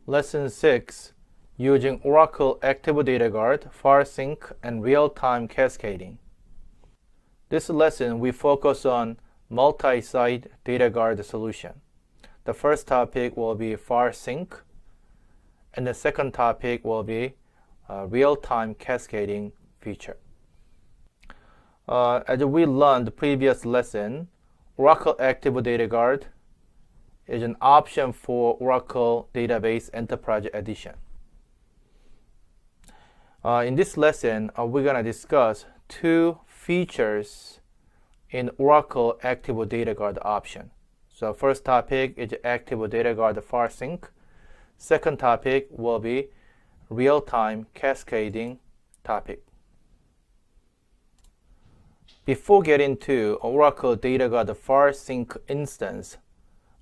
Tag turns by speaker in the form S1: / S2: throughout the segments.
S1: Lesson 6, using Oracle Active Data Guard, file sync, and real-time cascading. This lesson, we focus on multi-site data guard solution. The first topic will be file sync, and the second topic will be real-time cascading feature. As we learned the previous lesson, Oracle Active Data Guard is an option for Oracle Database Enterprise Edition. In this lesson, we're going to discuss two features in Oracle Active Data Guard option. So first topic is Active Data Guard file sync. Second topic will be real-time cascading topic. Before getting to Oracle Data Guard file sync instance,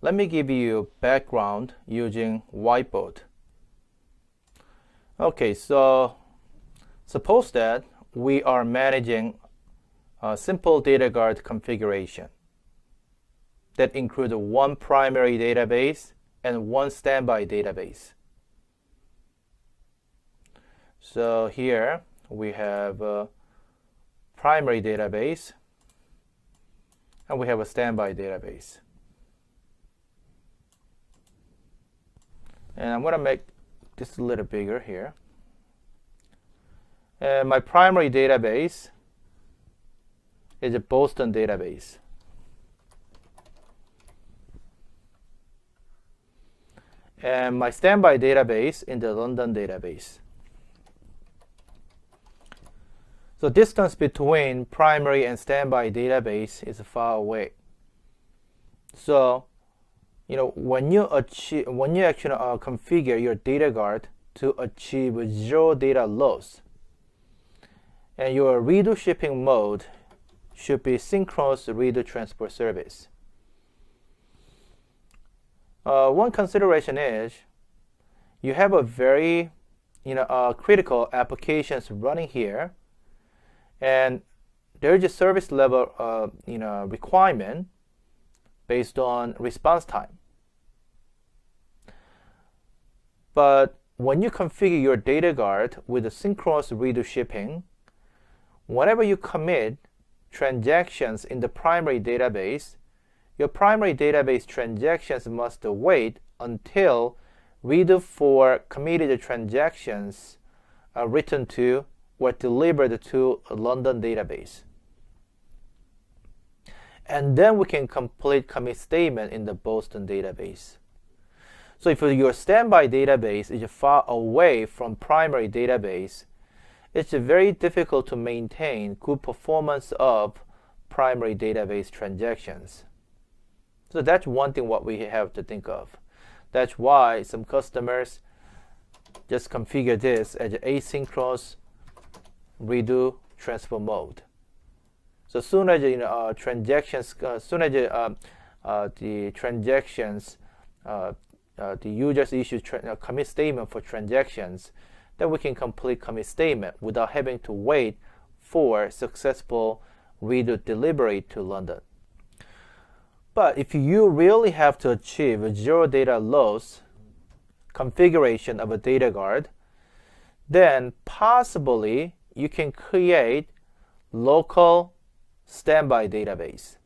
S1: let me give you background using whiteboard. Okay, so suppose that we are managing a simple data guard configuration that includes one primary database and one standby database. So here we have a primary database and we have a standby database. And I'm going to make this a little bigger here. And my primary database is a Boston database. And my standby database is the London database. So distance between primary and standby database is far away. So when you actually configure your data guard to achieve zero data loss, and your redo shipping mode should be synchronous redo transport service. One consideration is you have a very critical applications running here, and there is a service level requirement based on response time. But when you configure your data guard with a synchronous redo shipping, whenever you commit transactions in the primary database, your primary database transactions must wait until redo for committed transactions are written to or delivered to a London database. And then we can complete commit statement in the Boston database. So if your standby database is far away from primary database, it's very difficult to maintain good performance of primary database transactions. So that's one thing what we have to think of. That's why some customers just configure this as asynchronous redo transfer mode. So as soon as the users issue commit statement for transactions, then we can complete commit statement without having to wait for successful redo delivery to London. But if you really have to achieve a zero data loss configuration of a data guard, then possibly you can create local standby database.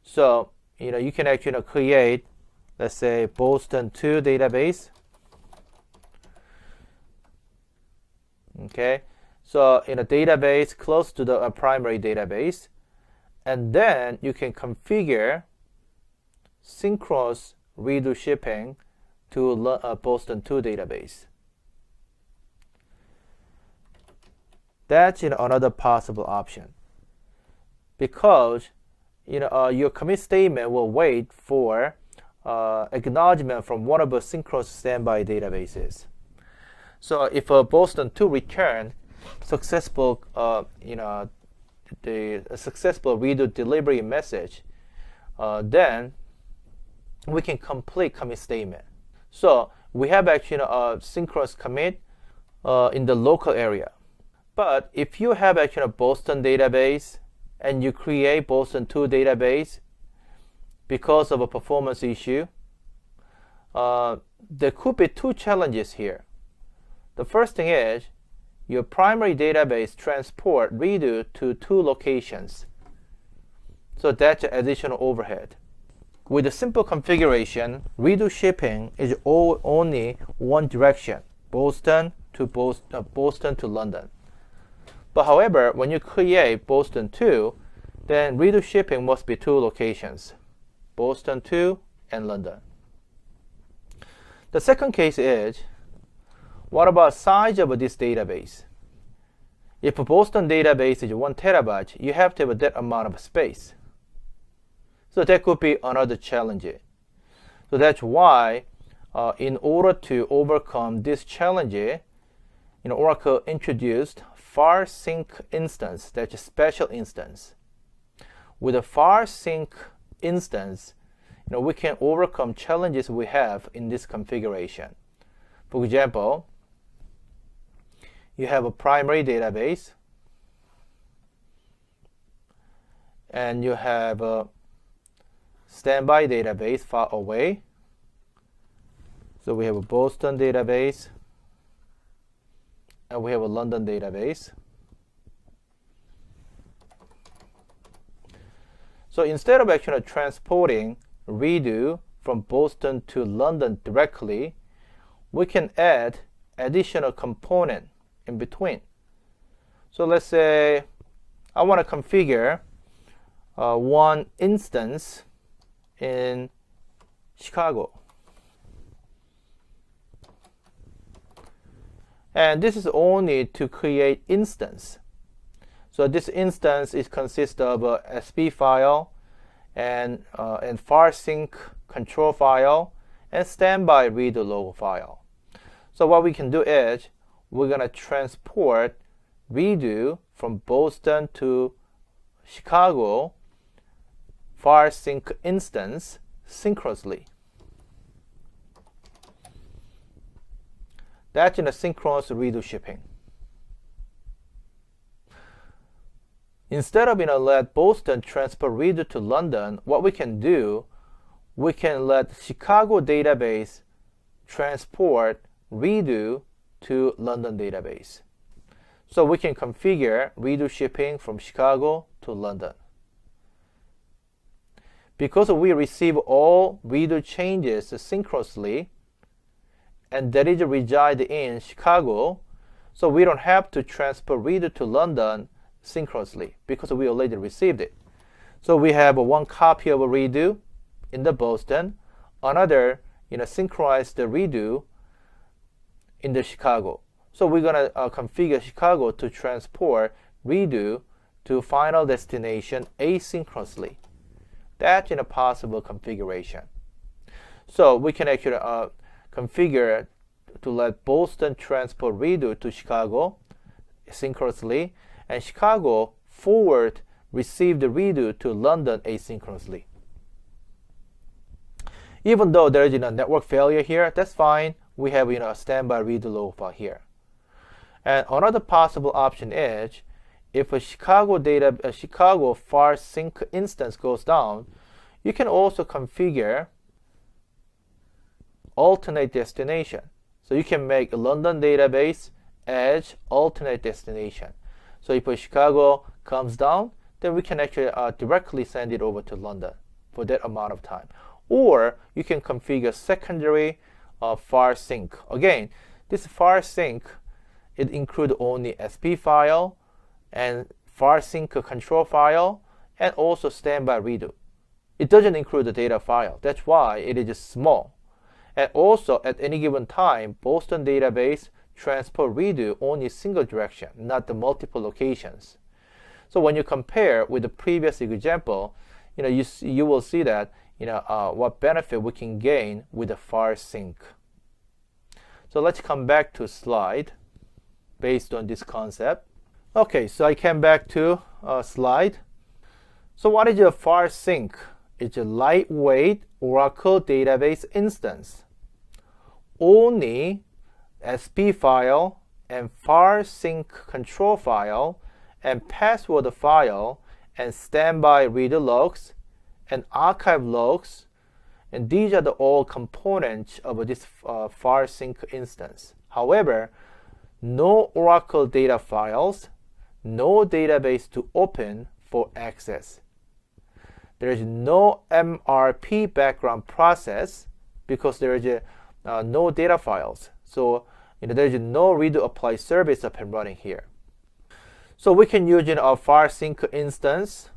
S1: So you can actually create, let's say, Boston 2 database. Okay, so in a database close to the primary database, and then you can configure synchronous redo shipping to Boston 2 database. That's another possible option, because your commit statement will wait for acknowledgement from one of the synchronous standby databases. So if a Boston 2 return successful, the successful redo delivery message, then we can complete commit statement. So we have actually a synchronous commit in the local area. But if you have actually a Boston database and you create Boston 2 database, because of a performance issue, there could be two challenges here. The first thing is your primary database transport redo to two locations. So that's an additional overhead. With a simple configuration, redo shipping is only one direction, Boston to London. But however, when you create Boston to, then redo shipping must be two locations, Boston to and London. The second case is, what about size of this database? If a Boston database is 1 terabyte, you have to have that amount of space. So that could be another challenge. So that's why, in order to overcome this challenge, Oracle introduced far sync instance. That's a special instance. With a far sync instance, we can overcome challenges we have in this configuration. For example, you have a primary database, and you have a standby database far away. So we have a Boston database, and we have a London database. So instead of actually transporting redo from Boston to London directly, we can add additional component in between. So let's say I want to configure one instance in Chicago. And this is only to create instance. So this instance consists of a SP file and far sync control file and standby redo log file. So what we can do is we're going to transport redo from Boston to Chicago far sync instance synchronously. That's in a synchronous redo shipping. Instead of let Boston transfer redo to London, what we can do, we can let Chicago database transport redo to London database. So we can configure redo shipping from Chicago to London. Because we receive all redo changes synchronously, and that is reside in Chicago, so we don't have to transfer redo to London synchronously because we already received it. So we have one copy of a redo in the Boston, another synchronized redo in the Chicago. So we're gonna configure Chicago to transport redo to final destination asynchronously. That's in a possible configuration. So we can actually configure to let Boston transport redo to Chicago synchronously, and Chicago forward receive the redo to London asynchronously. Even though there is a network failure here, that's fine. We have a standby redo log file here. And another possible option is if a Chicago far sync instance goes down, you can also configure alternate destination. So you can make a London database as alternate destination. So if a Chicago comes down, then we can actually directly send it over to London for that amount of time. Or you can configure secondary far sync. Again, this far sync, it includes only SP file and far sync control file and also standby redo. It doesn't include the data file. That's why it is small. And also at any given time, Boston database transport redo only single direction, not the multiple locations. So when you compare with the previous example, you will see that what benefit we can gain with the far sync. So let's come back to slide based on this concept. Okay, so I came back to slide. So what is a far sync? It's a lightweight Oracle database instance. Only SP file and far sync control file and password file and standby reader logs and archive logs, and these are the all components of this file sync instance. However, no Oracle data files, no database to open for access. There is no MRP background process because there is no data files. So there is no redo apply service up and running here. So we can use a file sync instance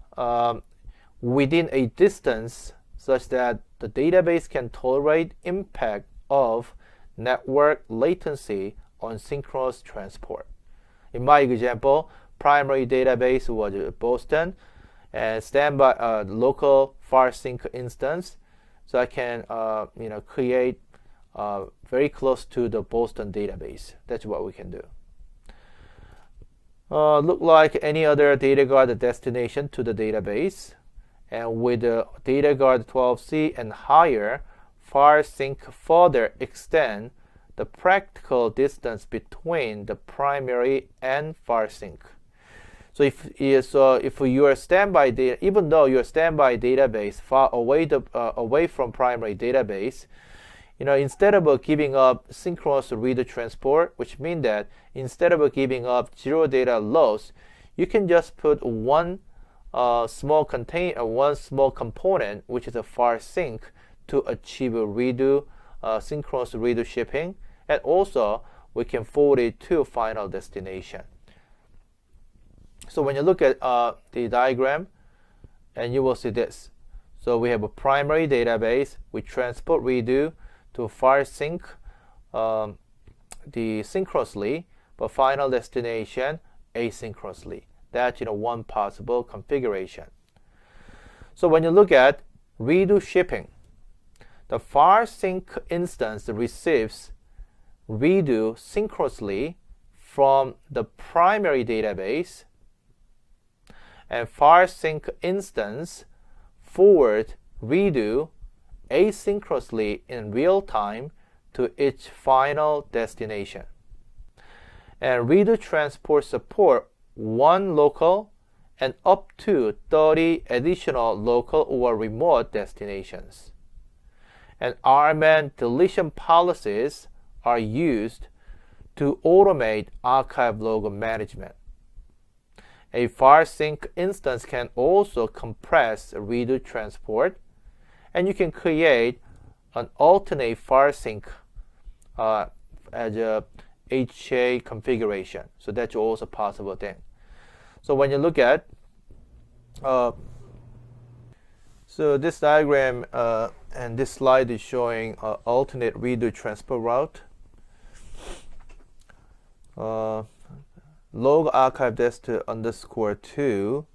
S1: within a distance such that the database can tolerate impact of network latency on synchronous transport. In my example, primary database was Boston, and standby local file sync instance, so I can create very close to the Boston database. That's what we can do. Look like any other data guard destination to the database, and with the data guard 12c and higher, file sync further extend the practical distance between the primary and file sync. So if you are standby data, even though your standby database far away from primary database, instead of giving up synchronous read transport, which means that instead of giving up zero data loss, you can just put one small component, which is a file sync, to achieve a synchronous redo shipping, and also we can forward it to final destination. So when you look at the diagram, and you will see this. So we have a primary database, we transport redo to file sync synchronously, but final destination asynchronously. That's one possible configuration. So when you look at redo shipping, the file sync instance receives redo synchronously from the primary database, and file sync instance forward redo asynchronously in real time to its final destination. And redo transport support one local and up to 30 additional local or remote destinations. And RMAN deletion policies are used to automate archive log management. A file sync instance can also compress redo transport, and you can create an alternate file sync as a HA configuration. So that's also a possible thing. So when you look at so this diagram and this slide is showing alternate redo transport route. Log archive dest _2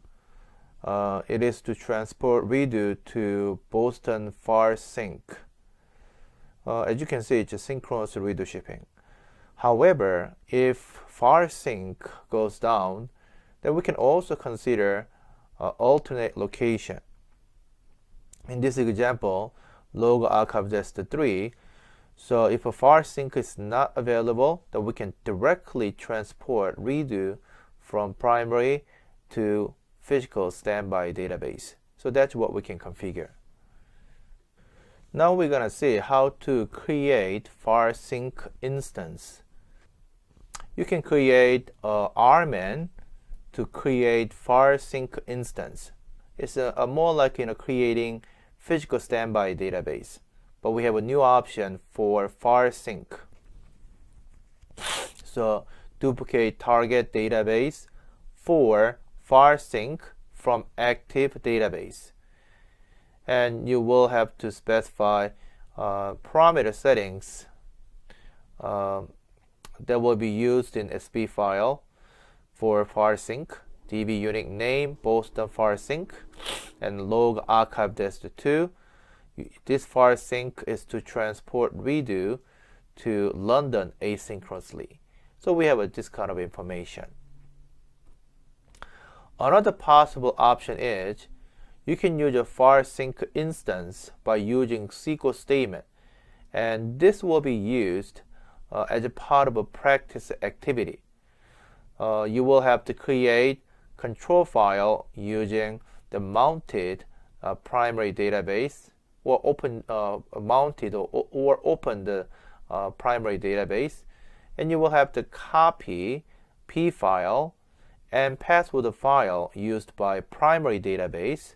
S1: it is to transport redo to Boston file sync. As you can see, it's a synchronous redo shipping. However, if file sync goes down, then we can also consider alternate location. In this example, log archive dest 3. So if a file sync is not available, then we can directly transport redo from primary to physical standby database. So that's what we can configure. Now we're going to see how to create file sync instance. You can create RMAN to create file sync instance. It's a more like creating physical standby database. But we have a new option for file sync. So duplicate target database for file sync from active database. And you will have to specify parameter settings that will be used in SB file for file sync. DB unique name, Boston file sync, and log archive dest 2. This file sync is to transport redo to London asynchronously. So we have this kind of information. Another possible option is you can use a file sync instance by using SQL statement, and this will be used as a part of a practice activity. You will have to create control file using the mounted primary database, or open mounted or open the primary database, and you will have to copy P file and password file used by primary database,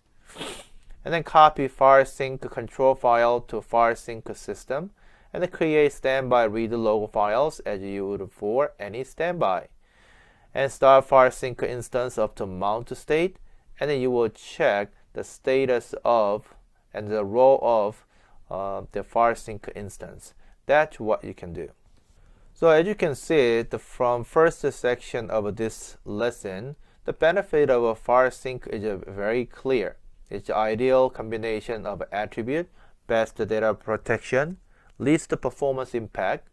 S1: and then copy file sync control file to file sync system, and then create standby read log files as you would for any standby, and start file sync instance up to mount state, and then you will check the status of and the role of the file sync instance. That's what you can do. So as you can see, from first section of this lesson, the benefit of a file sync is very clear. It's an ideal combination of attribute, best data protection, least performance impact,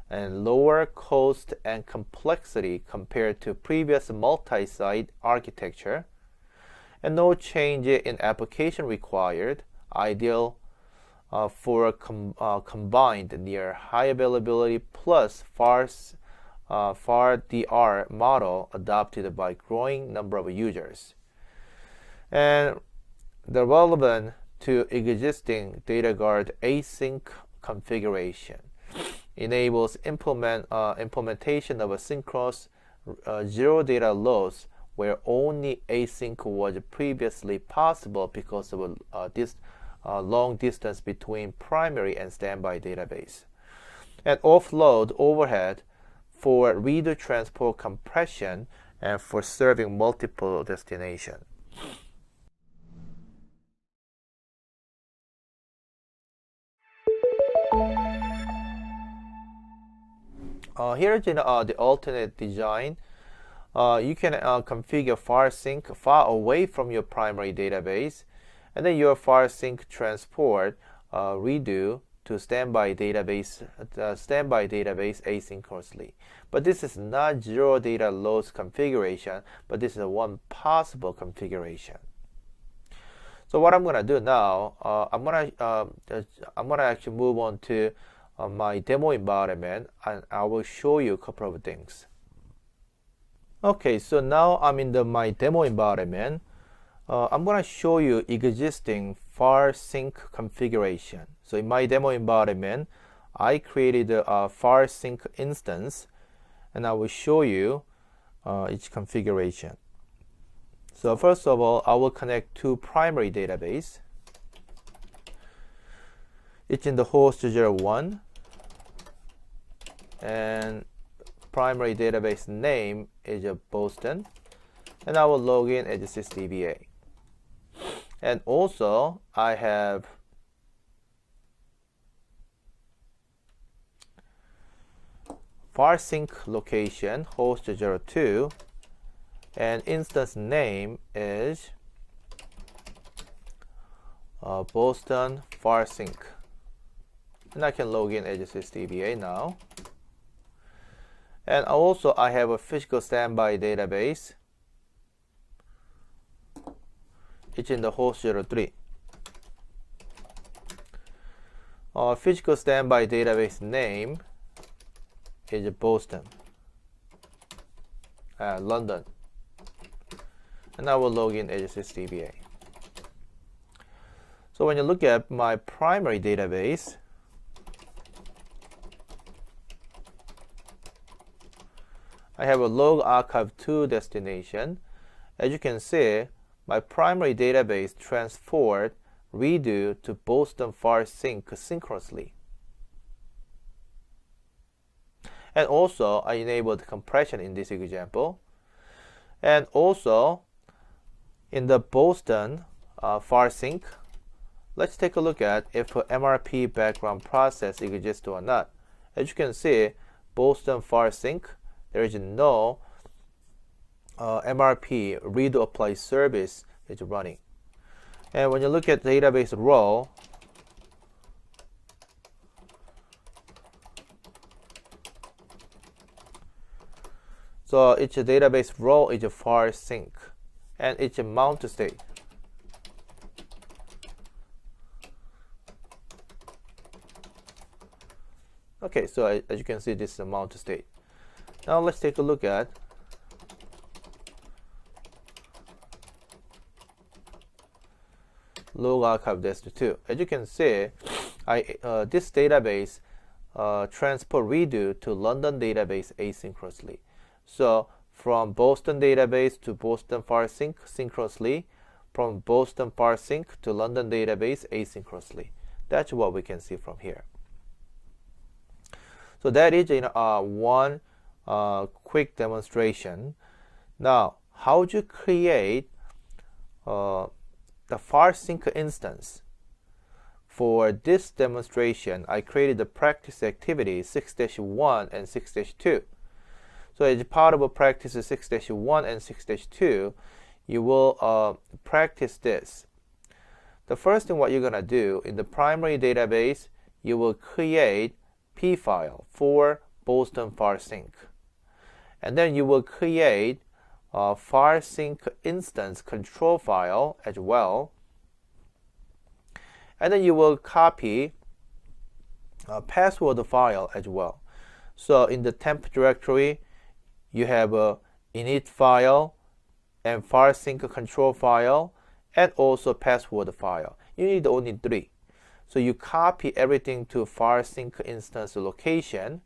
S1: and lower cost and complexity compared to previous multi-site architecture, and no change in application required, ideal for a combined near high availability plus far DR model adopted by growing number of users. And the relevant to existing DataGuard async configuration enables implementation of a synchronous zero data loss where only async was previously possible because of this long distance between primary and standby database, and offload overhead for read transport compression and for serving multiple destinations. Here's the alternate design. You can configure file sync far away from your primary database, and then your file sync transport redo to standby database asynchronously. But this is not zero data loss configuration, but this is one possible configuration. So what I'm gonna do now, I'm gonna actually move on to my demo environment, and I will show you a couple of things. Okay, so now I'm in my demo environment. I'm going to show you existing file sync configuration. So in my demo environment, I created a file sync instance, and I will show you its configuration. So first of all, I will connect to primary database. It's in the host 01, and primary database name is Boston, and I will log in as sysdba. And also I have file sync location host 02, and instance name is Boston file sync, and I can log in as sysdba now. And also I have a physical standby database. It's in the host 03. Our physical standby database name is Boston, London, and I will log in as sysdba. So when you look at my primary database, I have a log archive 2 destination. As you can see, my primary database transferred redo to Boston file sync synchronously. And also, I enabled compression in this example. And also, in the Boston file sync, let's take a look at if MRP background process exists or not. As you can see, Boston file sync, there is no MRP read apply service is running. And when you look at database role, so its database role is a file sync, and it's a mount state. Okay, so as you can see, this is a mount state. Now let's take a look at log archive dest 2. As you can see, this database transport redo to London database asynchronously. So from Boston database to Boston file sync synchronously, from Boston file sync to London database asynchronously. That's what we can see from here. So that is one quick demonstration. Now, how would you create the file sync instance? For this demonstration, I created the practice activity 6-1 and 6-2. So as part of a practice 6-1 and 6-2, you will practice this. The first thing what you're going to do, in the primary database, you will create P file for Boston file sync. And then you will create a file sync instance control file as well. And then you will copy a password file as well. So in the temp directory, you have a init file and file sync control file and also password file. You need only 3. So you copy everything to file sync instance location,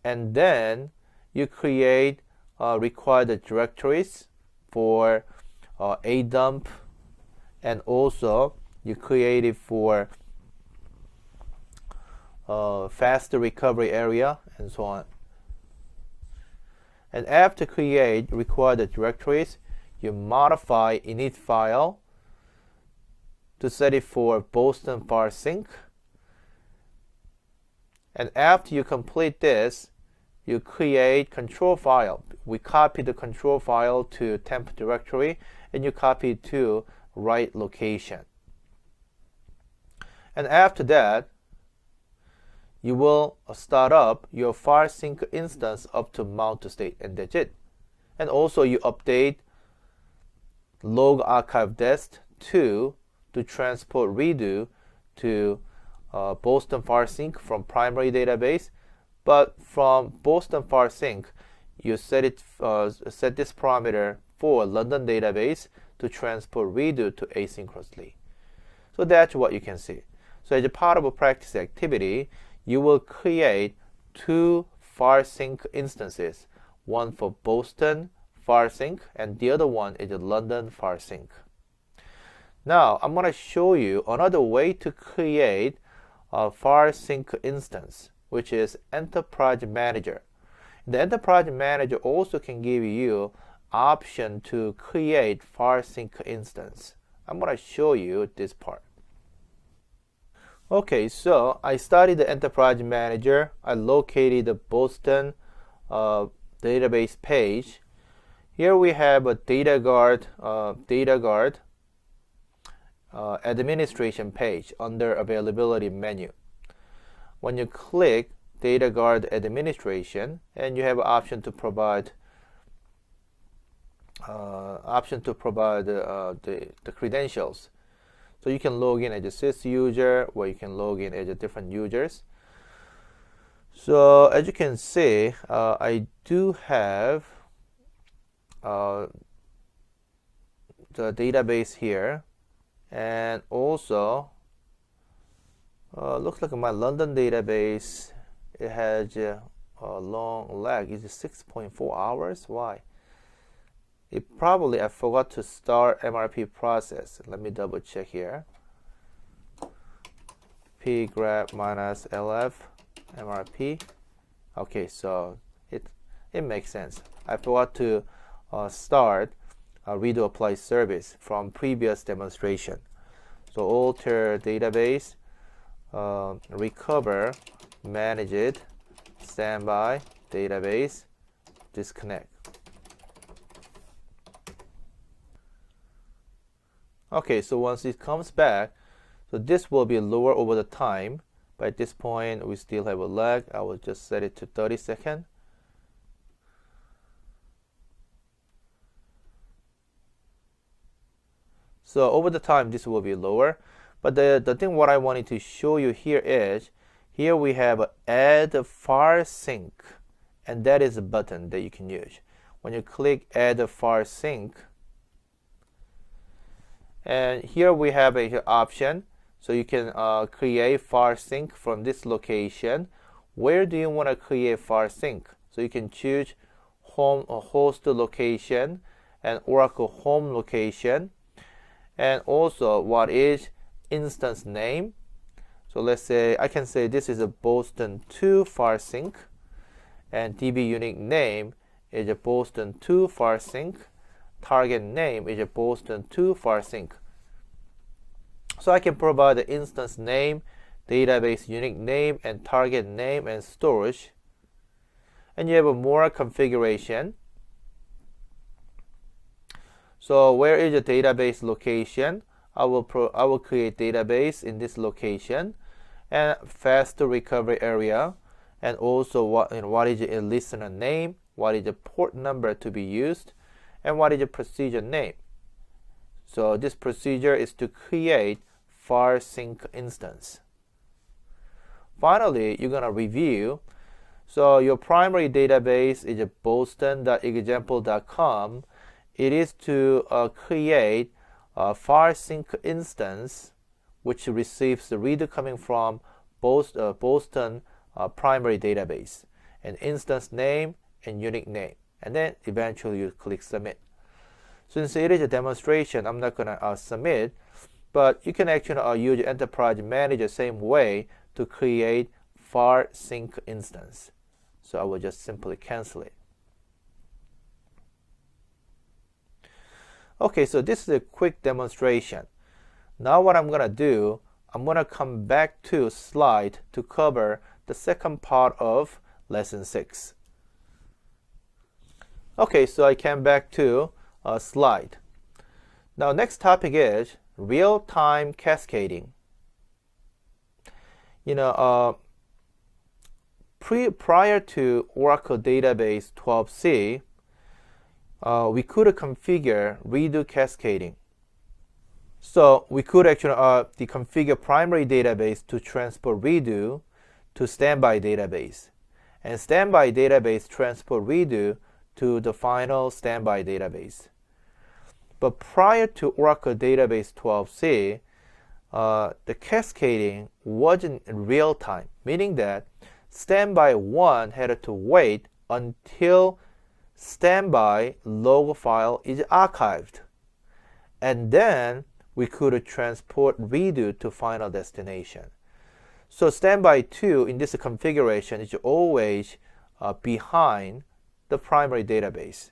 S1: and then you create required directories for a dump, and also you create it for faster recovery area and so on. And after create required directories, you modify init file to set it for Boston file sync. And after you complete this, you create control file. We copy the control file to temp directory, and you copy it to right location. And after that, you will start up your file sync instance up to mount state, and that's it. And also you update log archive dest 2 to transport redo to Boston file sync from primary database. But from Boston file sync, you set this parameter for London database to transport redo to asynchronously. So that's what you can see. So as a part of a practice activity, you will create 2 file sync instances, one for Boston file sync and the other one is a London file sync. Now I'm going to show you another way to create a file sync instance, which is Enterprise Manager. The Enterprise Manager also can give you option to create file sync instance. I'm going to show you this part. Okay, so I started the Enterprise Manager. I located the Boston database page. Here we have a data guard administration page under availability menu. When you click data guard administration, and you have an option to provide the credentials. So you can log in as a sys user, or you can log in as a different users. So as you can see, I do have the database here, and also looks like my London database, it has a long lag. Is it 6.4 hours? Why? It probably I forgot to start MRP process. Let me double check here. pgrep minus lf MRP. Okay, so it makes sense. I forgot to start a redo apply service from previous demonstration. So alter database, recover, manage it, standby, database, disconnect. Okay, so once it comes back, so this will be lower over the time, but at this point we still have a lag. I will just set it to 30 seconds. So over the time this will be lower, but the thing what I wanted to show you here is, here we have add file sync, and that is a button that you can use. When you click add file sync, And here we have a option. So you can create file sync from this location. Where do you want to create file sync? So you can choose home or host location and Oracle home location. And also what is instance name. So let's say I can say this is a Boston 2 file sync, and DB unique name is a Boston 2 file sync. Target name is a Boston 2 file sync. So I can provide the instance name, database unique name, and target name and storage. And you have a more configuration. So where is the database location? I will create database in this location, and faster recovery area, and also what is a listener name, what is the port number to be used, and what is the procedure name. So this procedure is to create file sync instance. Finally, you're going to review. So your primary database is a boston.example.com. It is to create a file sync instance which receives the read coming from Boston primary database, an instance name and unique name, and then eventually you click submit. Since it is a demonstration, I'm not going to submit, but you can actually use Enterprise Manager same way to create file sync instance. So I will just simply cancel it. Okay, so this is a quick demonstration. Now what I'm going to do, I'm going to come back to slide to cover the second part of lesson 6. Okay, so I came back to slide. Now next topic is real-time cascading. Prior to Oracle Database 12c, we could configure redo cascading. So we could actually deconfigure primary database to transport redo to standby database, and standby database transport redo to the final standby database. But prior to Oracle Database 12c, the cascading wasn't in real time, meaning that standby 1 had to wait until standby log file is archived, and then we could transport redo to final destination. So standby 2 in this configuration is always behind the primary database.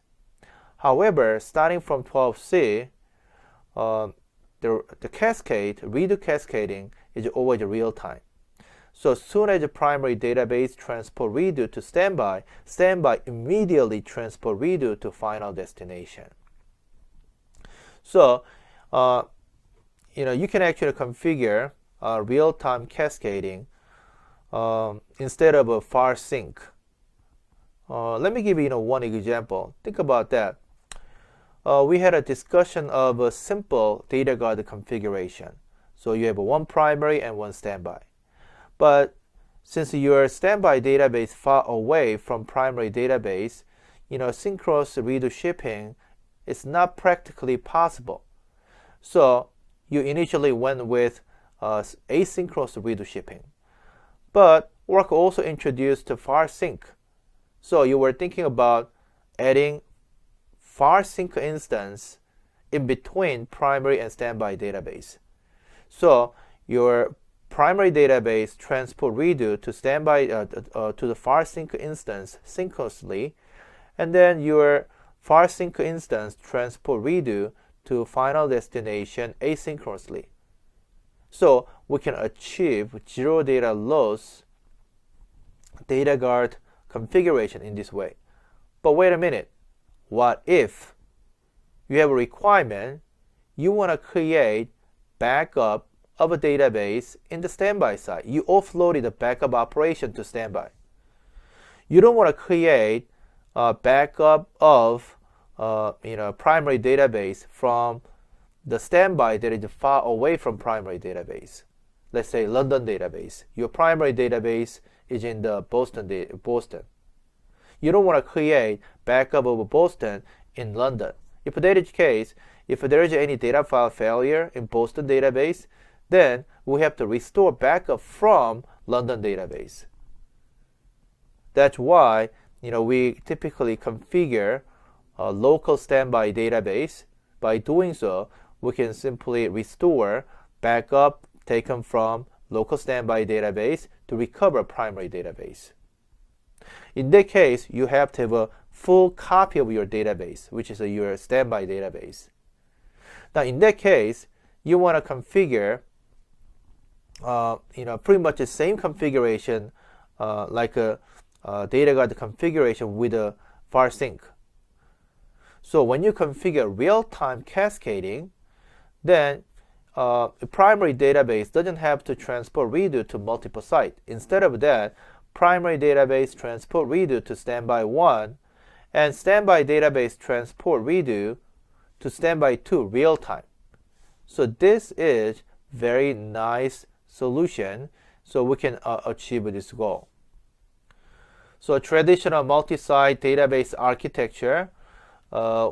S1: However, starting from 12c, the cascade, redo cascading, is always real time. So as soon as the primary database transport redo to standby, standby immediately transport redo to final destination. So you can actually configure real-time cascading instead of a file sync. Let me give you one example. Think about that. We had a discussion of a simple data guard configuration. So you have one primary and one standby. But since your standby database far away from primary database, synchronous redo shipping is not practically possible. So you initially went with asynchronous redo shipping. But Oracle also introduced file sync. So you were thinking about adding file sync instance in between primary and standby database. So your primary database transport redo to standby to the file sync instance synchronously, and then your file sync instance transport redo to final destination asynchronously. So we can achieve zero data loss data guard configuration in this way. But wait a minute, what if you have a requirement, you want to create backup of a database in the standby side? You offloaded the backup operation to standby. You don't want to create a backup of primary database from the standby that is far away from primary database. Let's say London database. Your primary database is in the Boston. You don't want to create backup of Boston in London. If that is the case, if there is any data file failure in Boston database, then we have to restore backup from London database. That's why we typically configure a local standby database. By doing so, we can simply restore backup taken from local standby database to recover primary database. In that case, you have to have a full copy of your database, which is your standby database. Now, in that case, you want to configure, pretty much the same configuration like a data guard configuration with a far sync. So when you configure real-time cascading, then the primary database doesn't have to transport redo to multiple sites. Instead of that, primary database transport redo to standby 1, and standby database transport redo to standby 2 real time. So this is very nice solution, so we can achieve this goal. So a traditional multi-site database architecture,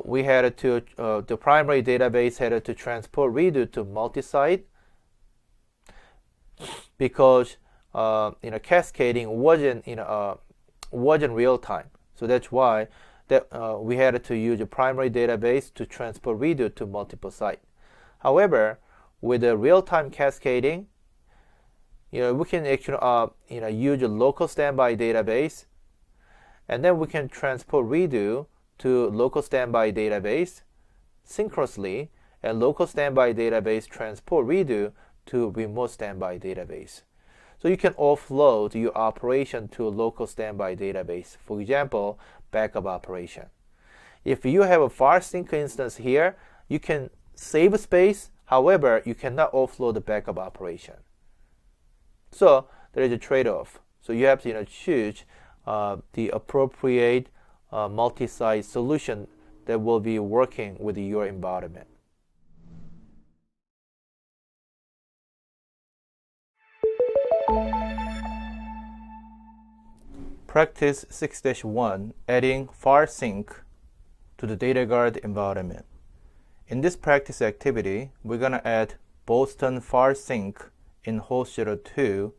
S1: we had to the primary database had to transport redo to multi-site because cascading wasn't real time. So that's why we had to use a primary database to transport redo to multiple sites. However, with the real-time cascading, we can actually use a local standby database, and then we can transport redo to local standby database synchronously, and local standby database transport redo to remote standby database. So you can offload your operation to a local standby database. For example, backup operation. If you have a far sync instance here, you can save space. However, you cannot offload the backup operation. So there is a trade-off. So you have to choose the appropriate multi-site solution that will be working with your environment. Practice 6-1, adding far sync to the data guard environment. In this practice activity, we're going to add Boston far sync in host 02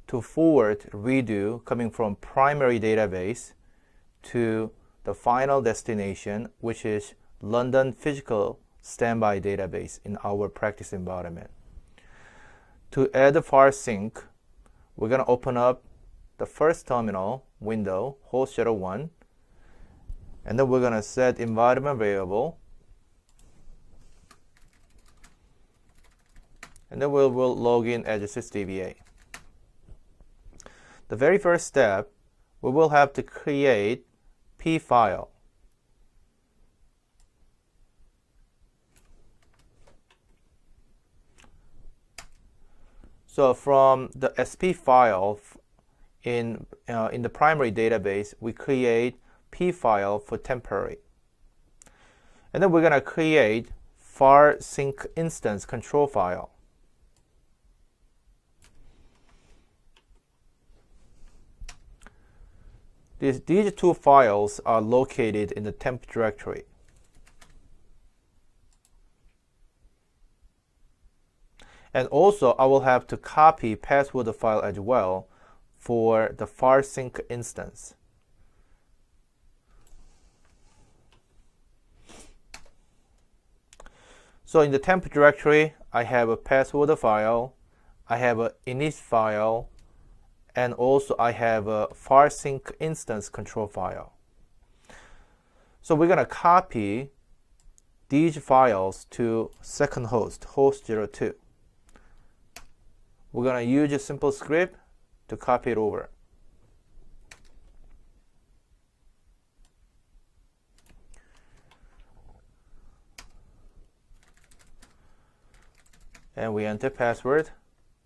S1: to forward redo coming from primary database to the final destination, which is London physical standby database in our practice environment. To add the far sync, we're going to open up the first terminal window, host 01, and then we're going to set environment variable, and then we'll log in as a sysdba. The very first step, we will have to create P file. So from the SP file in the primary database, we create P file for temporary. And then we're going to create far sync instance control file. These two files are located in the temp directory. And also, I will have to copy password file as well for the far sync instance. So in the temp directory, I have a password file, I have an init file, and also I have a far sync instance control file. So we're going to copy these files to second host, host 02. We're going to use a simple script to copy it over. And we enter password.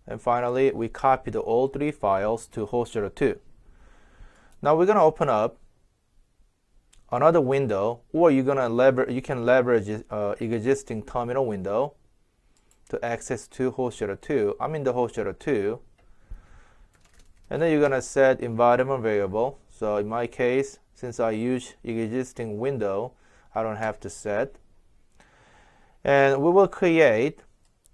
S1: And finally, we copied all three files to host 02. Now we're going to open up another window, or you can leverage existing terminal window to access to host 02. I'm in the host 02. And then you're going to set environment variable. So in my case, since I use existing window, I don't have to set. And we will create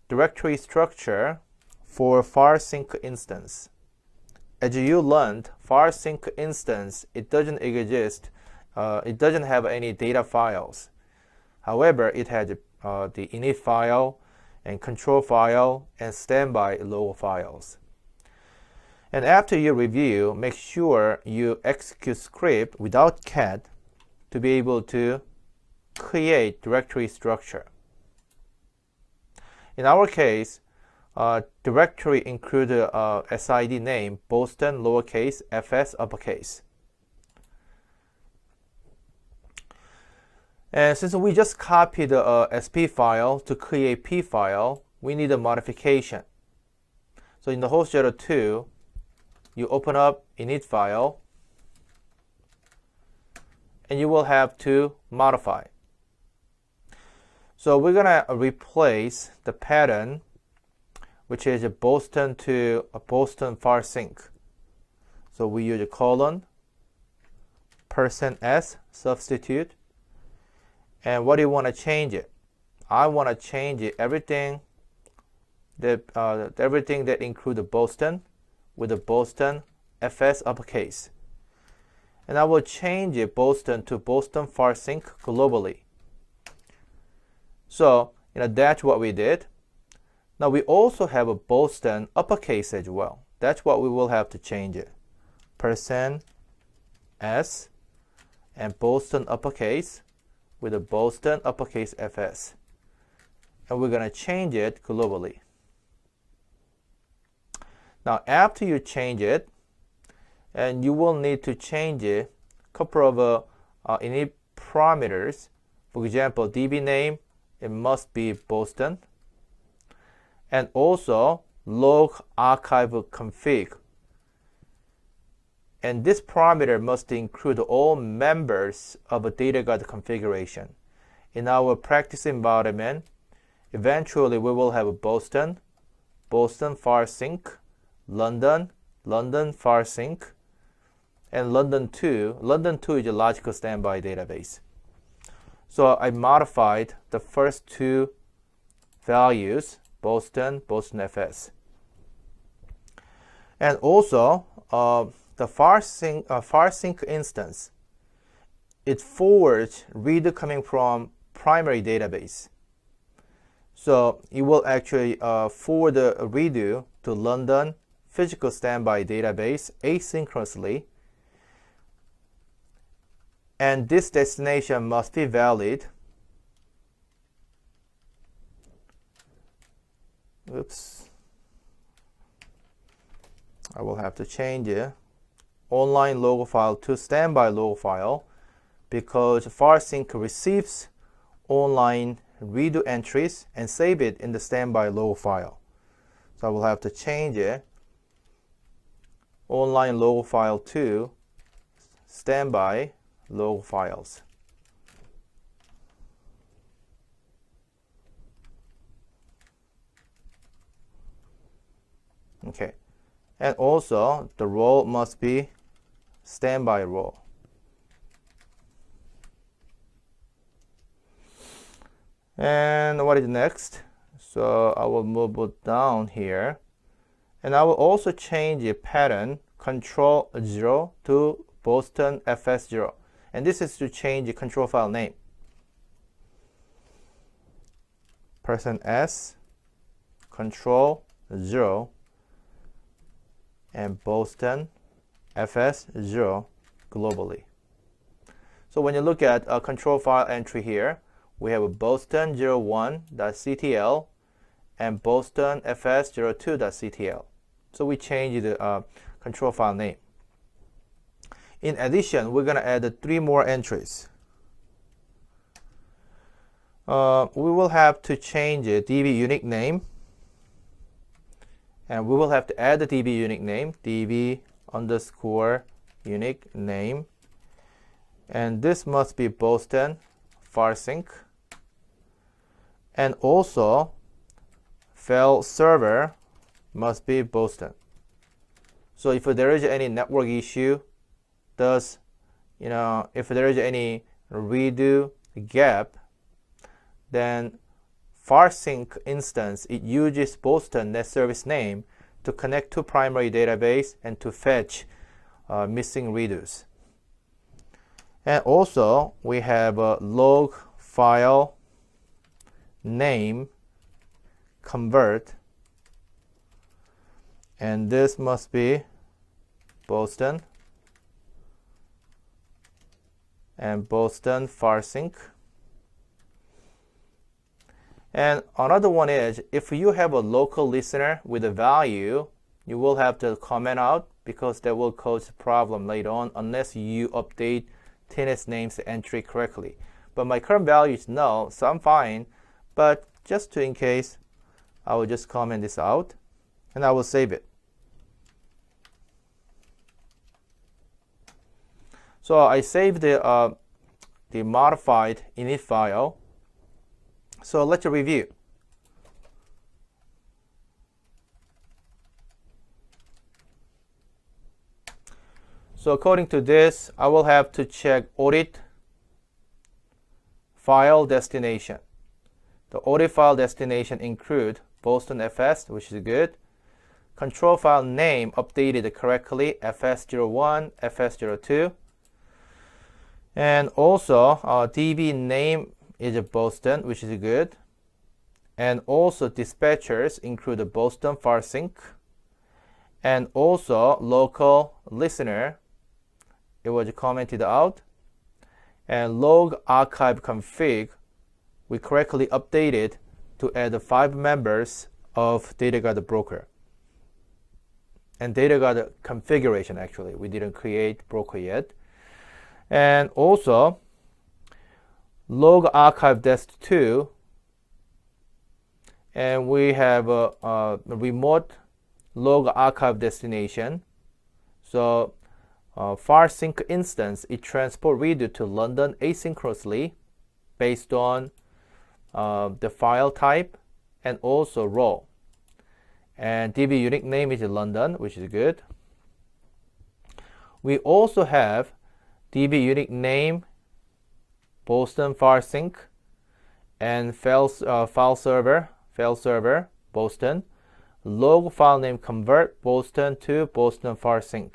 S1: directory structure for FARSync instance. As you learned, FARSync instance, it doesn't exist. It doesn't have any data files. However, it has the init file and control file and standby logo files. And after you review, make sure you execute script without cat to be able to create directory structure. In our case, directory include SID name Boston lowercase, FS uppercase. And since we just copied the SP file to create P file, we need a modification. So in the host02, you open up init file, and you will have to modify. So we're gonna replace the pattern, which is a Boston to a Boston FARSync. So we use a colon, %s substitute, and what do you want to change it? I want to change it everything that include the Boston with the Boston FS uppercase. And I will change it Boston to Boston FARSync globally. So, that's what we did. Now we also have a Boston uppercase as well. That's what we will have to change it. %s and Boston uppercase with a Boston uppercase FS. And we're going to change it globally. Now after you change it, and you will need to change it a couple of init parameters. For example, DB name, it must be Boston. And also log archive config. And this parameter must include all members of a data guard configuration. In our practice environment, eventually we will have Boston, Boston FARSync, London, London FARSync, and London 2. London 2 is a logical standby database. So I modified the first two values, Boston, Boston FS. And also, the FARSync instance, it forwards read coming from primary database. So it will actually forward the redo to London physical standby database asynchronously. And this destination must be valid. Oops. I will have to change it. Online logo file to standby logo file, because FARSync receives online redo entries and save it in the standby logo file. So I will have to change it. Online logo file to standby logo files. Okay. And also the role must be standby role. And what is next? So I will move it down here. And I will also change the pattern control 0 to Boston FS0. And this is to change the control file name. %s control 0 and Boston FS0 globally. So when you look at a control file entry here, we have a boston01.ctl and Boston FS02.ctl. So we change the control file name. In addition, we're going to add 3 more entries. We will have to change the DB unique name. And we will have to add the DB unique name, DB underscore unique name. And this must be Boston FARSync. And also, file server must be Boston. So if there is any network issue, if there is any redo gap, then farsync instance, it uses Boston net service name to connect to primary database and to fetch missing redos. And also we have a log file name convert, and this must be Boston and Boston farsync. And another one is, if you have a local listener with a value, you will have to comment out, because that will cause a problem later on unless you update TNS names entry correctly. But my current value is null, so I'm fine. But just in case, I will just comment this out and I will save it. So I saved the modified init file. So let's review. So according to this, I will have to check audit file destination. The audit file destination include Boston FS, which is good. Control file name updated correctly, FS01, FS02. And also DB name is a Boston, which is good. And also dispatchers include the Boston farsync. And also local listener, it was commented out. And log archive config, we correctly updated to add 5 members of DataGuard broker. And DataGuard configuration, actually, we didn't create broker yet. And also log archive dest2, and we have a remote log archive destination. So farsync instance, it transport redo to London asynchronously based on the file type and also role. And DB unique name is London, which is good. We also have DB unique name Boston farsync and file server Boston. Log file name convert Boston to Boston farsync.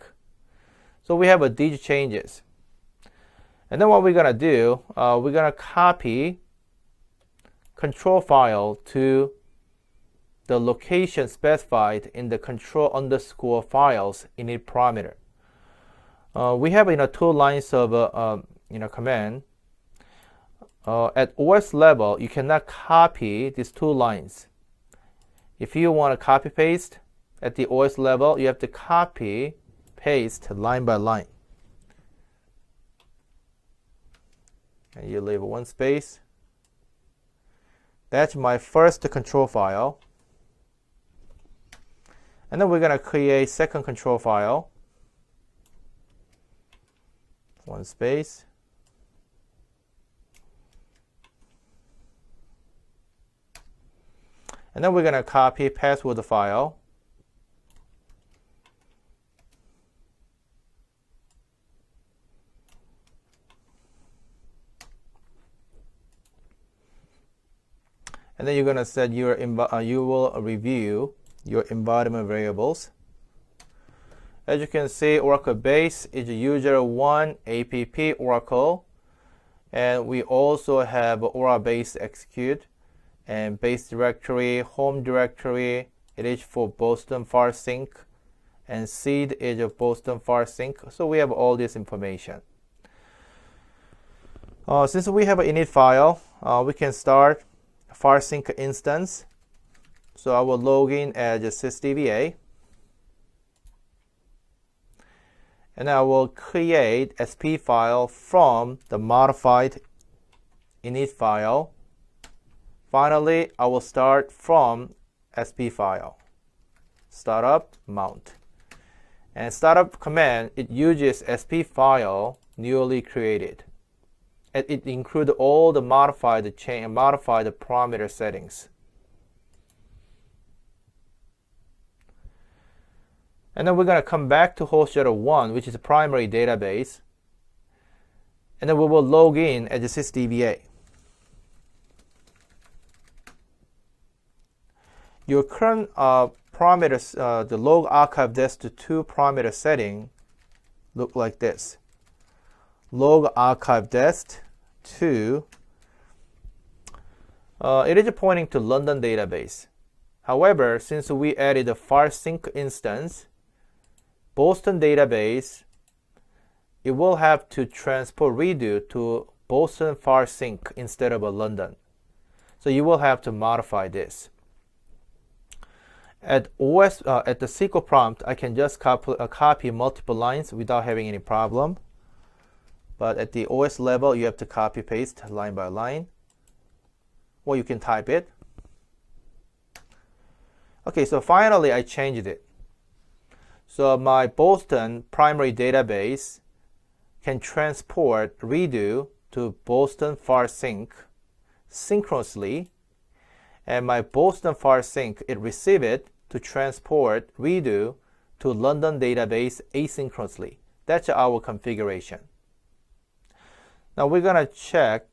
S1: So we have these changes. And then what we're gonna do, we're gonna copy control file to the location specified in the control underscore files init parameter. We have 2 lines of command. At OS level, you cannot copy these 2 lines. If you want to copy paste at the OS level, you have to copy paste line by line. And you leave 1 space. That's my first control file. And then we're going to create second control file. 1 space. And then we're going to copy password file. And then you're going to set your you will review your environment variables. As you can see, Oracle base is user 1 app Oracle, and we also have Oracle base execute and base directory, home directory. It is for Boston farsync, and seed is of Boston farsync. So we have all this information. Since we have an init file, we can start farsync instance. So I will log in as a sysdba, and I will create SP file from the modified init file. Finally, I will start from SP file, startup mount. And startup command, it uses SP file newly created. And it includes all the modified parameter settings. And then we're going to come back to hostdata 1, which is a primary database. And then we will log in as a sysdba. your current parameters, the log archive dest2 parameter setting look like this. Log archive dest2, it is pointing to London database. However, since we added a far sync instance, Boston database, it will have to transport redo to Boston far sync instead of a London. So you will have to modify this. At OS, at the SQL prompt, I can just copy multiple lines without having any problem. But at the OS level, you have to copy paste line by line, or you can type it. Okay, so finally I changed it. So my Boston primary database can transport redo to Boston far sync synchronously, and my Boston far sync, it receive it to transport redo to London database asynchronously. That's our configuration. Now we're going to check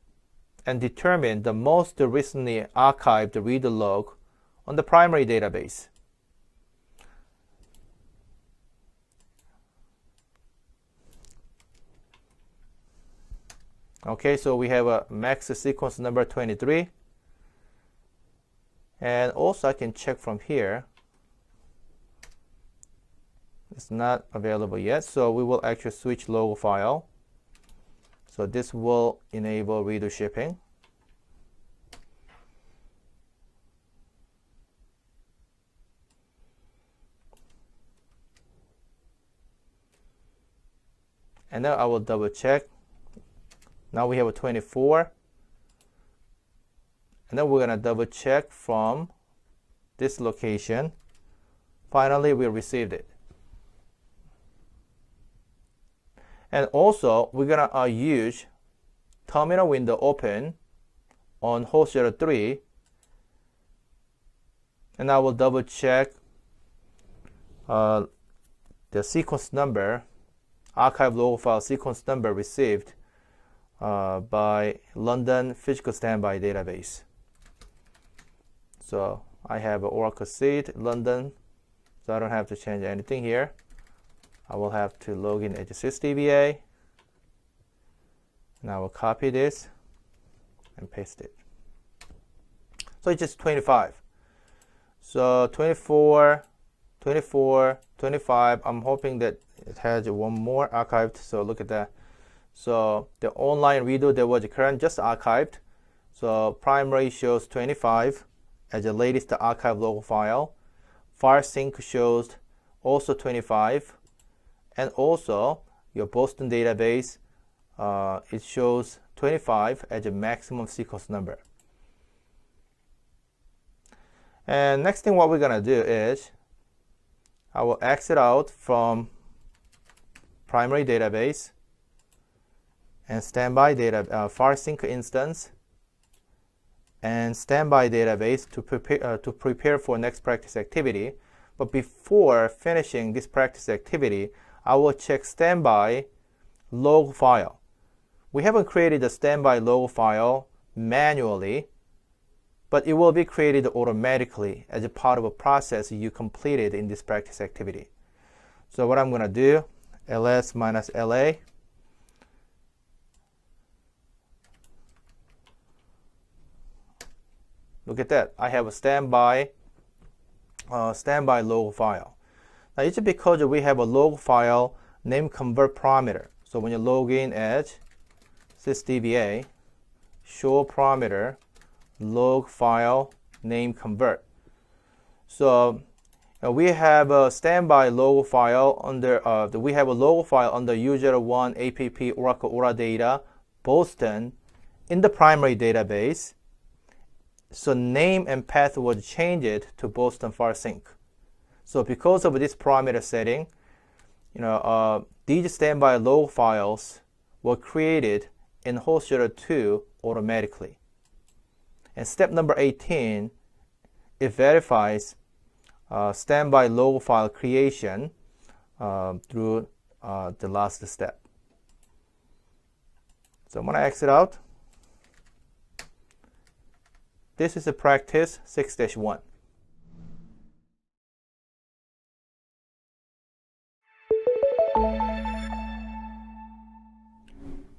S1: and determine the most recently archived read log on the primary database. Okay, so we have a max sequence number 23. And also I can check from here. It's not available yet, so we will actually switch log file. So this will enable redo shipping. And then I will double check. Now we have a 24. And then we're going to double check from this location. Finally, we received it. And also, we're going to use terminal window open on host 03. And I will double check the sequence number, archive log file sequence number received by London physical standby database. So I have an Oracle seed, London, so I don't have to change anything here. I will have to log in as a sysdba. And I will copy this and paste it. So it's just 25. So 24, 24, 25. I'm hoping that it has one more archived. So look at that. So the online redo that was current just archived. So primary shows 25 as the latest archive log file. Far sync shows also 25. And also your Boston database, it shows 25 as a maximum sequence number. And next thing what we're going to do is I will exit out from primary database and standby data far sync instance and standby database to prepare for next practice activity. But before finishing this practice activity, I will check standby log file. We haven't created a standby log file manually, but it will be created automatically as a part of a process you completed in this practice activity. So what I'm going to do, ls-la. Look at that. I have a standby log file. Now it's because we have a log file name convert parameter. So when you log in as sysdba, show parameter log file name convert. So we have a standby log file under we have a log file under user1 app Oracle Ora data Boston in the primary database. So name and path was changed to Boston far sync. So because of this parameter setting, these standby log files were created in host 2 automatically. And step number 18, it verifies standby log file creation through the last step. So I'm going to exit out. This is a practice 6-1.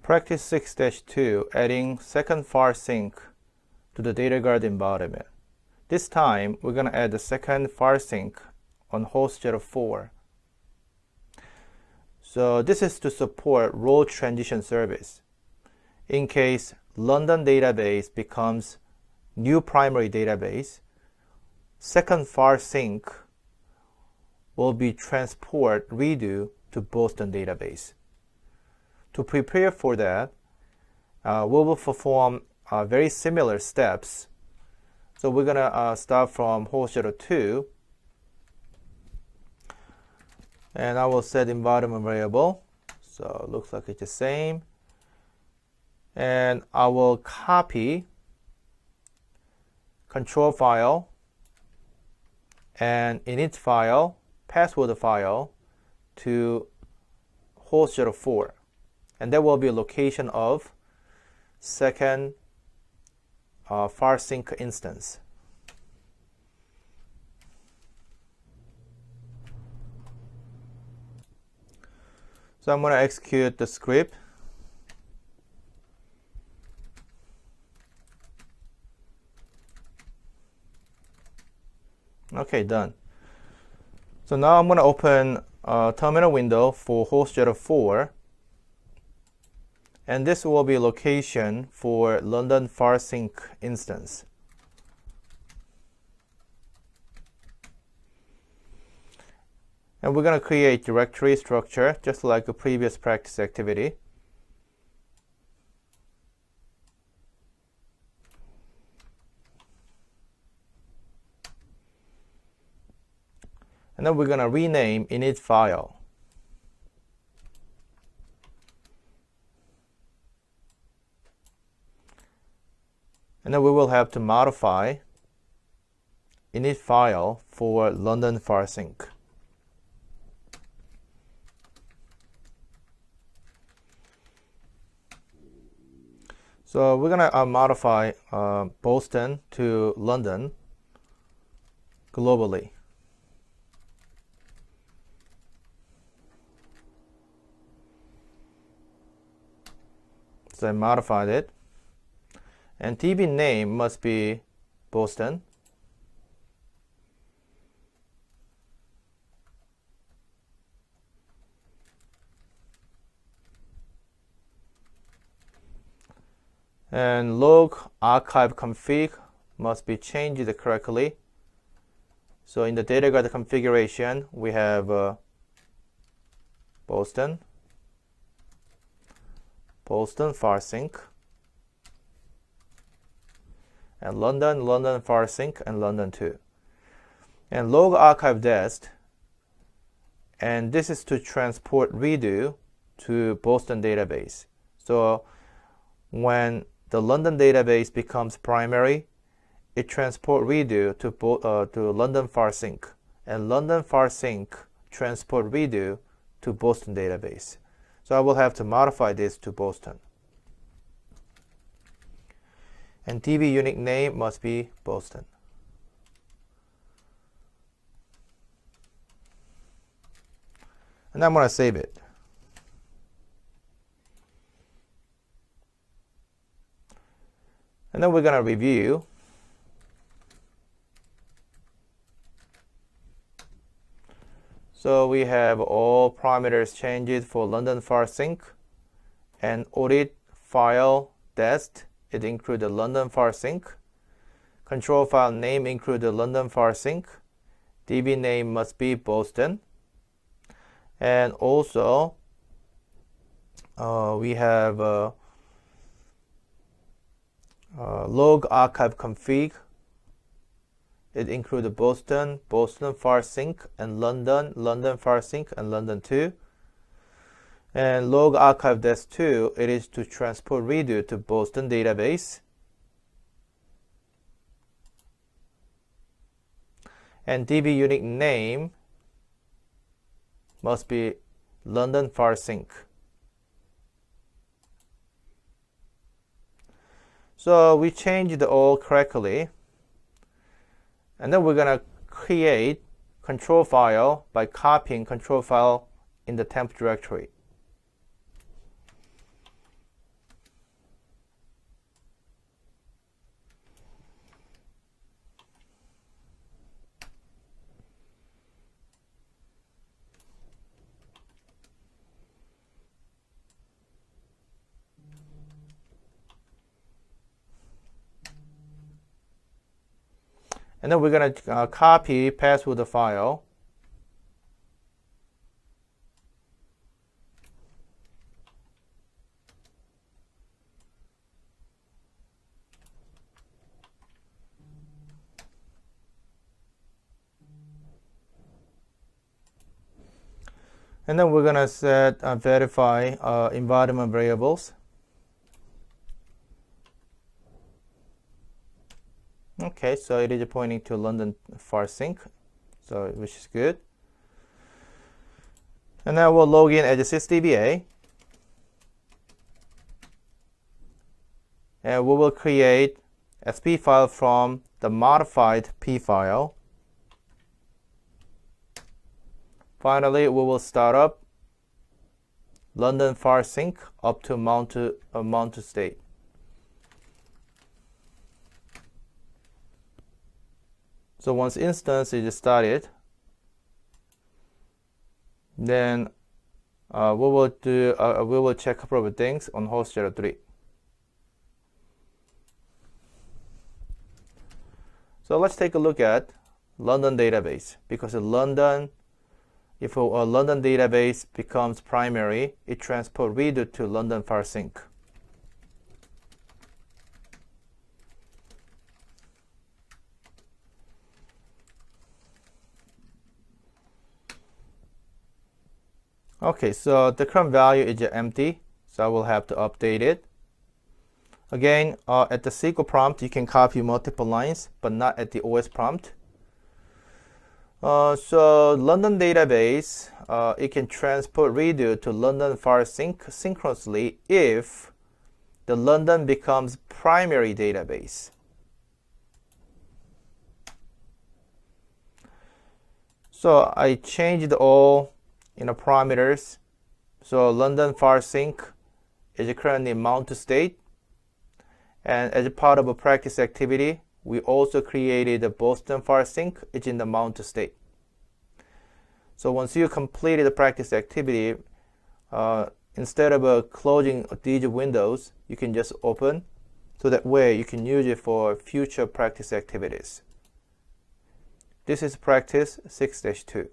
S1: Practice 6-2, adding second far sync to the data guard environment. This time, we're going to add the second far sync on host 04. So this is to support role transition service. In case London database becomes new primary database, second far sync will be transport redo to Boston database. To prepare for that, we will perform very similar steps. So we're going to start from host 02, and I will set environment variable. So it looks like it's the same. And I will copy control file and init file, password file to host 04. And that will be a location of second far sync instance. So I'm going to execute the script. Okay, done. So now I'm going to open a terminal window for host 04. And this will be a location for London far sync instance. And we're going to create directory structure just like a previous practice activity. And then we're going to rename init file. And then we will have to modify init file for London far sync. So we're going to modify Boston to London globally. So I modified it. And DB name must be Boston. And log archive config must be changed correctly. So in the data guard configuration, we have Boston far sync, and London far sync, and London 2. And log archive dest, and this is to transport redo to Boston database. So when the London database becomes primary, it transport redo to London far sync, and London far sync transport redo to Boston database. So I will have to modify this to Boston. And DB unique name must be Boston. And I'm going to save it. And then we're going to review. So we have all parameters changed for London far sync, and audit file dest, it includes the London far sync. Control file name includes the London far sync. DB name must be Boston. And also we have log archive config. It includes Boston far sync, and London far sync, and London 2. And log archive dest 2, it is to transport redo to Boston database. And DB unique name must be London far sync. So we changed it all correctly. And then we're going to create control file by copying control file in the temp directory. And then we're going to copy password the file. And then we're going to set verify environment variables. Okay, so it is pointing to London far sync, so which is good. And now we'll log in as a sysdba. And we will create a SP file from the modified P file. Finally, we will start up London far sync up to mount to state. So once instance is started, then we will check a couple of things on host 03. So let's take a look at London database, because if a London database becomes primary, it transport redo to London far sync. Okay, so the current value is empty, so I will have to update it. Again, at the SQL prompt, you can copy multiple lines, but not at the OS prompt. So London database, it can transport redo to London far sync synchronously if the London becomes primary database. So I changed all parameters. So London far sync is currently mount to state, and as a part of a practice activity, we also created a Boston far sync, it's in the mount to state. So once you completed the practice activity, instead of closing these windows, you can just open, so that way you can use it for future practice activities. This is practice 6-2.